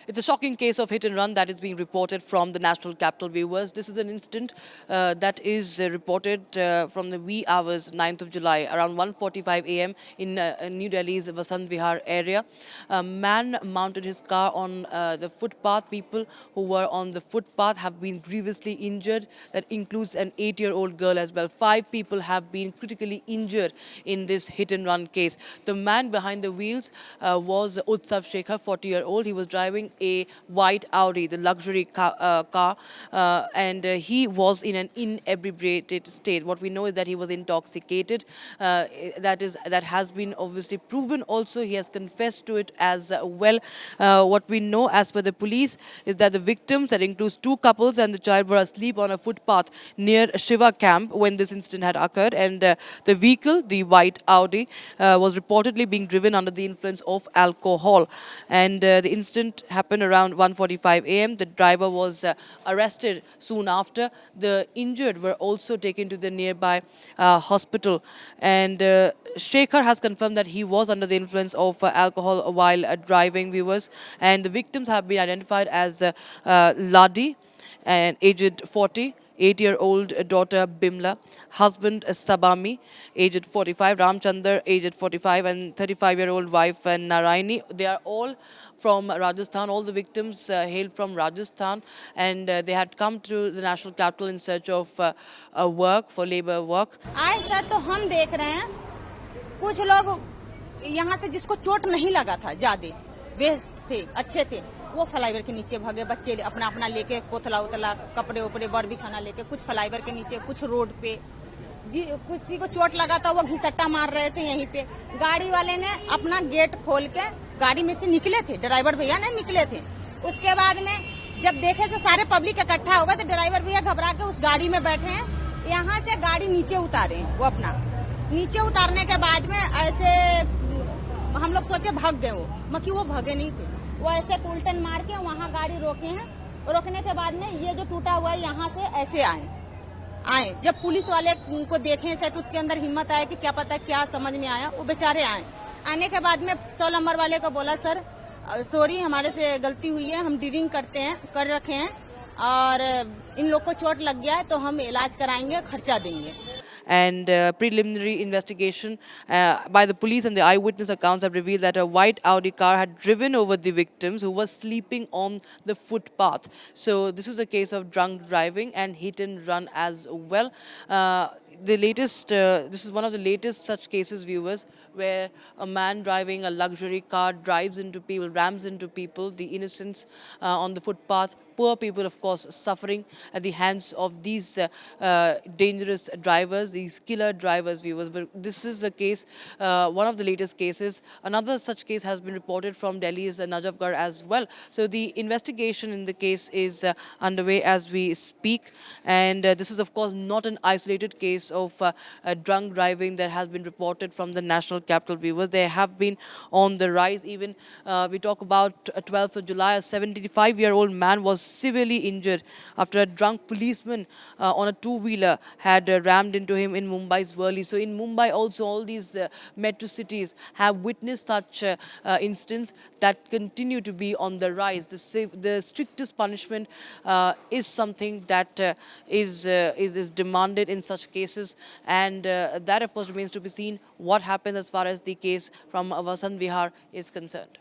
It's a shocking case of hit and run that is being reported from the National Capital viewers. This is an incident that is reported from the wee hours 9th of July around 1:45 a.m. in New Delhi's Vasant Vihar area. A man mounted his car on the footpath. People who were on the footpath have been grievously injured. That includes an 8-year-old girl as well. 5 people have been critically injured in this hit and run case. The man behind the wheels was Utsav Shekhar, 40-year-old. He was driving a white Audi, the luxury car, and he was in an inebriated state. What we know is that he was intoxicated. That has been obviously proven. Also, he has confessed to it as well. What we know, as per the police, is that the victims, that includes 2 couples and the child, were asleep on a footpath near Shiva Camp when this incident had occurred, and the vehicle, the white Audi, was reportedly being driven under the influence of alcohol. And the incident happened around 1:45 a.m. The driver was arrested soon after. The injured were also taken to the nearby hospital. And Shekhar has confirmed that he was under the influence of alcohol while driving, viewers. And the victims have been identified as Ladi, and aged 40. 8-year-old daughter Bimla, husband Sabami, aged 45, Ramchandar, aged 45, and 35-year-old wife Narayani. They are all from Rajasthan. All the victims hail from Rajasthan, and they had come to the national capital in search of work, for labor work. आज sir तो हम देख रहे हैं कुछ लोग यहाँ से जिसको चोट नहीं लगा था ज्यादा बेस्ट थे, अच्छे थे, वो फ्लाईओवर के नीचे भागे, बच्चे अपना अपना लेके पोतला उतला कपड़े उपड़े बड़ बिछाना लेके, कुछ फ्लाईओवर के नीचे, कुछ रोड पे। जी किसी को चोट लगा था वो घिसट्टा मार रहे थे यहीं पे। गाड़ी वाले ने अपना गेट खोल के गाड़ी में से निकले थे, ड्राइवर भैया ने निकले थे। उसके बाद में जब देखे तो सारे पब्लिक इकट्ठा हो गए तो ड्राइवर भैया घबरा के उस गाड़ी में बैठे हैं। यहाँ से गाड़ी नीचे उतारे वो अपना, नीचे उतारने के बाद में ऐसे हम लोग सोचे भाग गए मगर वो भागे नहीं थे। वो ऐसे उल्टन मार के वहाँ गाड़ी रोके हैं। रोकने के बाद में ये जो टूटा हुआ है यहाँ से ऐसे आए। जब पुलिस वाले को देखे से तो उसके अंदर हिम्मत आया कि क्या पता क्या समझ में आया। वो बेचारे आए। आने के बाद में 100 नंबर वाले को बोला सर सॉरी हमारे से गलती हुई है, हम ड्रिंक कर रखे हैं और इन लोग को चोट लग गया है तो हम इलाज कराएंगे, खर्चा देंगे। And preliminary investigation by the police and the eyewitness accounts have revealed that a white Audi car had driven over the victims who were sleeping on the footpath. So this is a case of drunk driving and hit and run as well. This is one of the latest such cases, viewers, where a man driving a luxury car drives into people, rams into people, the innocents on the footpath. Poor people, of course, suffering at the hands of these dangerous drivers, these killer drivers, viewers. But this is a case, one of the latest cases. Another such case has been reported from Delhi's Najafgarh as well. So the investigation in the case is underway as we speak. And this is, of course, not an isolated case of drunk driving that has been reported from the national capital, viewers. They have been on the rise. Even we talk about 12th of July, a 75-year-old man was severely injured after a drunk policeman on a two-wheeler had rammed into him in Mumbai's Worli. So in Mumbai also, all these metro cities have witnessed such incidents that continue to be on the rise. The strictest punishment is something that is demanded in such cases, and that of course remains to be seen what happens as far as the case from Vasant Vihar is concerned.